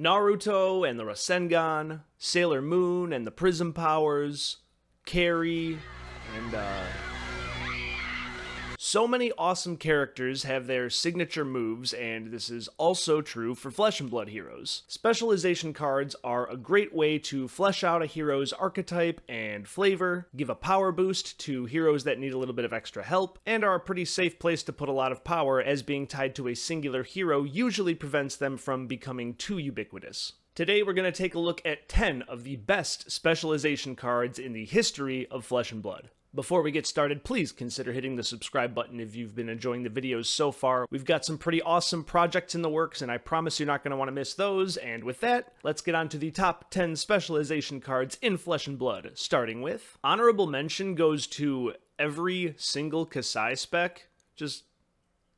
Naruto and the Rasengan, Sailor Moon and the Prism Powers, Carrie, and so many awesome characters have their signature moves, and this is also true for Flesh and Blood heroes. Specialization cards are a great way to flesh out a hero's archetype and flavor, give a power boost to heroes that need a little bit of extra help, and are a pretty safe place to put a lot of power, as being tied to a singular hero usually prevents them from becoming too ubiquitous. Today we're going to take a look at 10 of the best specialization cards in the history of Flesh and Blood. Before we get started, please consider hitting the subscribe button if you've been enjoying the videos so far. We've got some pretty awesome projects in the works, and I promise you're not going to want to miss those. And with that, let's get on to the top 10 specialization cards in Flesh and Blood, starting with honorable mention goes to every single Kassai spec. Just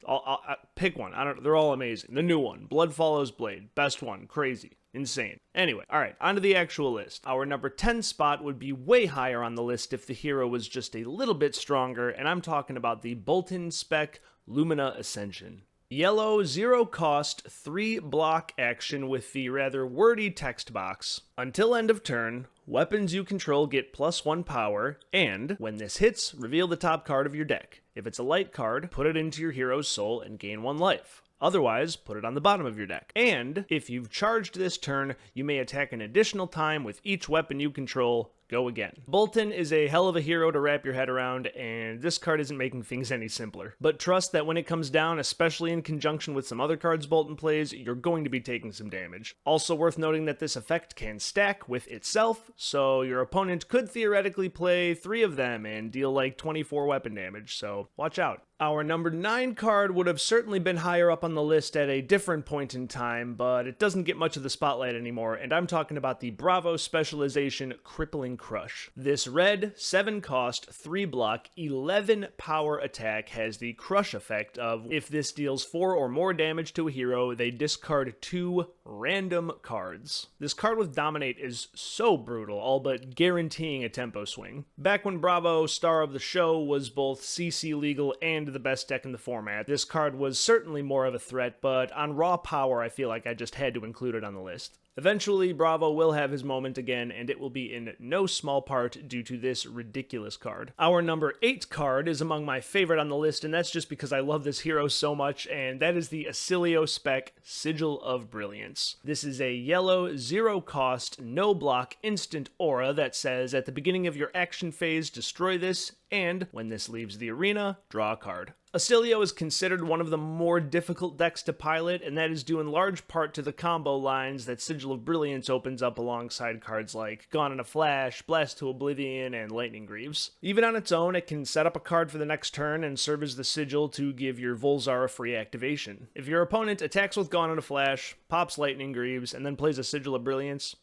I'll pick one. They're all amazing. The new one, Blood Follows Blade, best one, crazy. Insane. Anyway, alright, on to the actual list. Our number 10 spot would be way higher on the list if the hero was just a little bit stronger, and I'm talking about the Bolton spec Lumina Ascension. Yellow, 0 cost, 3 block action with the rather wordy text box. Until end of turn, weapons you control get +1 power, and when this hits, reveal the top card of your deck. If it's a light card, put it into your hero's soul and gain 1 life. Otherwise, put it on the bottom of your deck. And if you've charged this turn, you may attack an additional time with each weapon you control. Go again. Bolton is a hell of a hero to wrap your head around, and this card isn't making things any simpler. But trust that when it comes down, especially in conjunction with some other cards Bolton plays, you're going to be taking some damage. Also worth noting that this effect can stack with itself, so your opponent could theoretically play 3 of them and deal like 24 weapon damage, so watch out. Our number 9 card would have certainly been higher up on the list at a different point in time, but it doesn't get much of the spotlight anymore, and I'm talking about the Bravo Specialization Crippling Crush. This red, 7 cost, 3 block, 11 power attack has the crush effect of if this deals 4 or more damage to a hero, they discard 2 random cards. This card with Dominate is so brutal, all but guaranteeing a tempo swing. Back when Bravo, star of the show, was both CC legal and the best deck in the format, this card was certainly more of a threat, but on raw power I feel like I just had to include it on the list. Eventually, Bravo will have his moment again, and it will be in no small part due to this ridiculous card. Our number 8 card is among my favorite on the list, and that's just because I love this hero so much, and that is the Acilio spec Sigil of Brilliance. This is a yellow, 0 cost, no block instant aura that says at the beginning of your action phase, destroy this, and when this leaves the arena, draw a card. Acilio is considered one of the more difficult decks to pilot, and that is due in large part to the combo lines that Sigil of Brilliance opens up alongside cards like Gone in a Flash, Blast to Oblivion, and Lightning Greaves. Even on its own, it can set up a card for the next turn and serve as the sigil to give your Volzar a free activation. If your opponent attacks with Gone in a Flash, pops Lightning Greaves, and then plays a Sigil of Brilliance,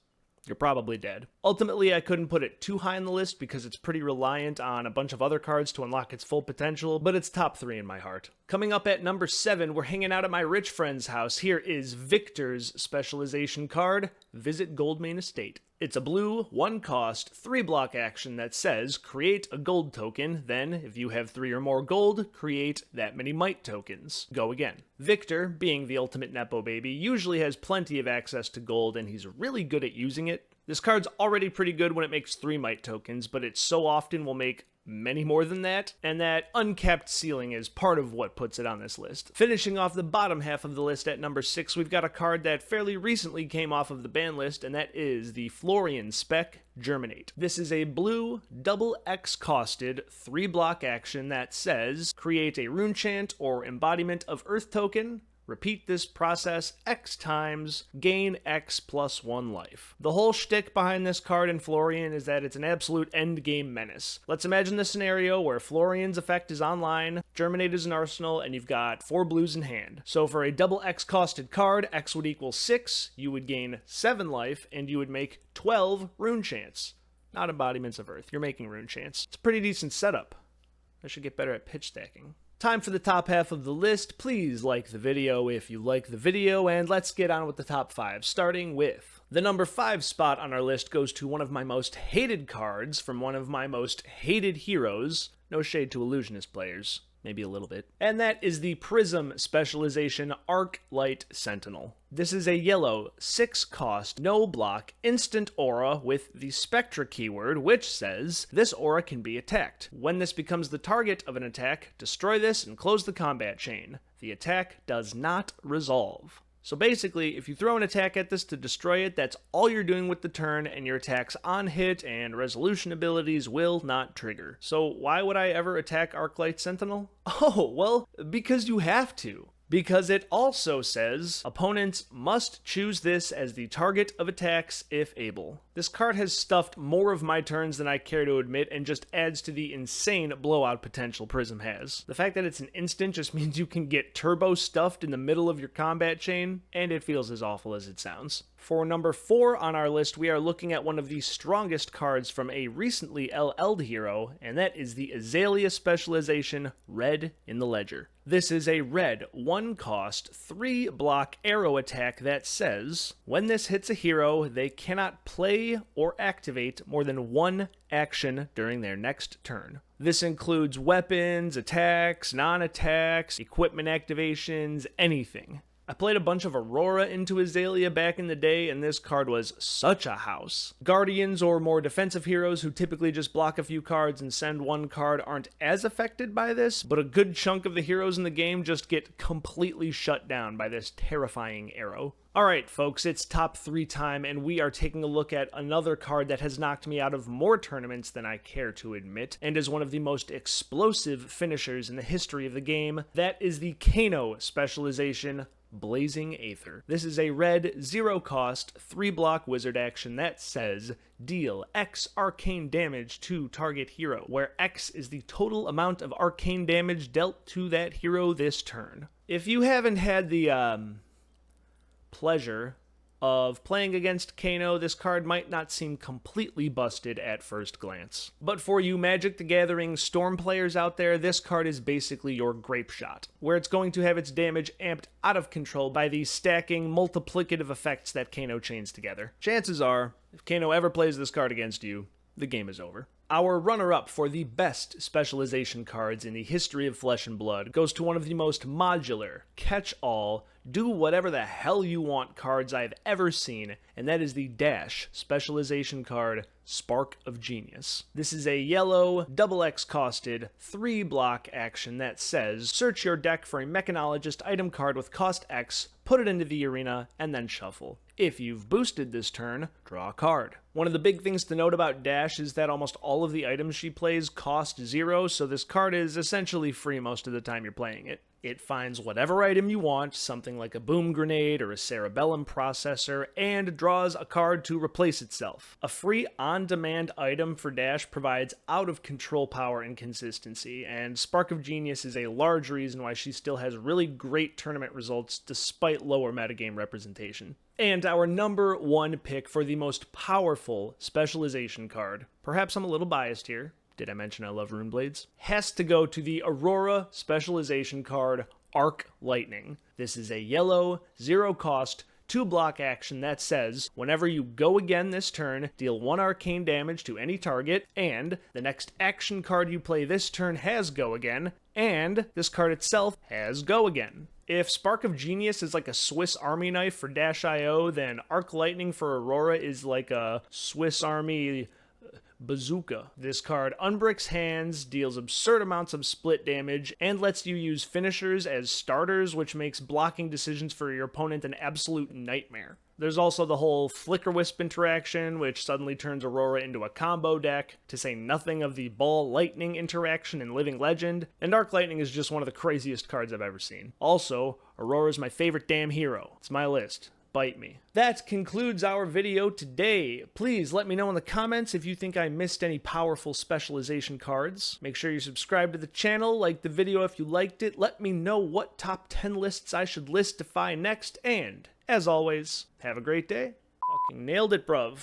you're probably dead. Ultimately, I couldn't put it too high on the list because it's pretty reliant on a bunch of other cards to unlock its full potential, but it's top 3 in my heart. Coming up at number 7, we're hanging out at my rich friend's house. Here is Victor's specialization card, Visit Goldmane Estate. It's a blue, 1 cost, 3 block action that says, create a gold token, then, if you have 3 or more gold, create that many might tokens. Go again. Victor, being the ultimate Nepo baby, usually has plenty of access to gold, and he's really good at using it. This card's already pretty good when it makes 3 might tokens, but it so often will make many more than that, and that uncapped ceiling is part of what puts it on this list. Finishing off the bottom half of the list at number 6, we've got a card that fairly recently came off of the ban list, and that is the Florian spec Germinate. This is a blue, double X costed, 3 block action that says, create a rune chant or embodiment of Earth token, repeat this process X times, gain X plus 1 life. The whole shtick behind this card in Florian is that it's an absolute endgame menace. Let's imagine the scenario where Florian's effect is online, Germinate is an arsenal, and you've got 4 blues in hand. So for a double X costed card, X would equal 6, you would gain 7 life, and you would make 12 rune chants. Not embodiments of Earth, you're making rune chants. It's a pretty decent setup. I should get better at pitch stacking. Time for the top half of the list. Please like the video if you like the video, and let's get on with the top 5, starting with the number 5 spot on our list goes to one of my most hated cards from one of my most hated heroes. No shade to Illusionist players. maybe a little bit. And that is the Prism Specialization Arc Light Sentinel. This is a yellow, 6-cost, no-block, instant aura with the Spectra keyword, which says, this aura can be attacked. When this becomes the target of an attack, destroy this and close the combat chain. The attack does not resolve. So basically, if you throw an attack at this to destroy it, that's all you're doing with the turn, and your attacks on hit and resolution abilities will not trigger. So why would I ever attack Arclight Sentinel? Oh, well, because you have to. Because it also says, opponents must choose this as the target of attacks if able. This card has stuffed more of my turns than I care to admit and just adds to the insane blowout potential Prism has. The fact that it's an instant just means you can get turbo stuffed in the middle of your combat chain, and it feels as awful as it sounds. For number 4 on our list, we are looking at one of the strongest cards from a recently LL'd hero, and that is the Azalea Specialization Red in the Ledger. This is a red, 1-cost, 3-block arrow attack that says, when this hits a hero, they cannot play or activate more than one action during their next turn. This includes weapons, attacks, non-attacks, equipment activations, anything. I played a bunch of Aurora into Azalea back in the day, and this card was such a house. Guardians or more defensive heroes who typically just block a few cards and send one card aren't as affected by this, but a good chunk of the heroes in the game just get completely shut down by this terrifying arrow. Alright folks, it's top 3 time, and we are taking a look at another card that has knocked me out of more tournaments than I care to admit, and is one of the most explosive finishers in the history of the game. That is the Kano Specialization Blazing Aether. This is a red, 0-cost, 3-block wizard action that says, deal X arcane damage to target hero, where X is the total amount of arcane damage dealt to that hero this turn. If you haven't had the, pleasure of playing against Kano, this card might not seem completely busted at first glance. But for you Magic the Gathering Storm players out there, this card is basically your grape shot, where it's going to have its damage amped out of control by the stacking multiplicative effects that Kano chains together. Chances are, if Kano ever plays this card against you, the game is over. Our runner-up for the best specialization cards in the history of Flesh and Blood goes to one of the most modular, catch-all, do whatever the hell you want cards I've ever seen, and that is the Dash specialization card, Spark of Genius. This is a yellow, XX costed, 3-block action that says, search your deck for a Mechanologist item card with cost X, put it into the arena, and then shuffle. If you've boosted this turn, draw a card. One of the big things to note about Dash is that almost all of the items she plays cost 0, so this card is essentially free most of the time you're playing it. It finds whatever item you want, something like a boom grenade or a cerebellum processor, and draws a card to replace itself. A free on-demand item for Dash provides out-of-control power and consistency, and Spark of Genius is a large reason why she still has really great tournament results despite lower metagame representation. And our number 1 pick for the most powerful specialization card, perhaps I'm a little biased here, did I mention I love Runeblades? Has to go to the Aurora specialization card, Arc Lightning. This is a yellow, 0-cost, 2-block action that says, whenever you go again this turn, deal 1 arcane damage to any target, and the next action card you play this turn has go again, and this card itself has go again. If Spark of Genius is like a Swiss Army knife for Dash.io, then Arc Lightning for Aurora is like a Swiss Army bazooka. This card unbricks hands, deals absurd amounts of split damage, and lets you use finishers as starters, which makes blocking decisions for your opponent an absolute nightmare. There's also the whole Flicker Wisp interaction, which suddenly turns Aurora into a combo deck, to say nothing of the Ball Lightning interaction in Living Legend, and Arc Lightning is just one of the craziest cards I've ever seen. Also, Aurora's my favorite damn hero. It's my list. Bite me. That concludes our video today. Please let me know in the comments if you think I missed any powerful specialization cards. Make sure you subscribe to the channel, like the video if you liked it, let me know what top 10 lists I should listify next, and, as always, have a great day. Fucking nailed it, bruv.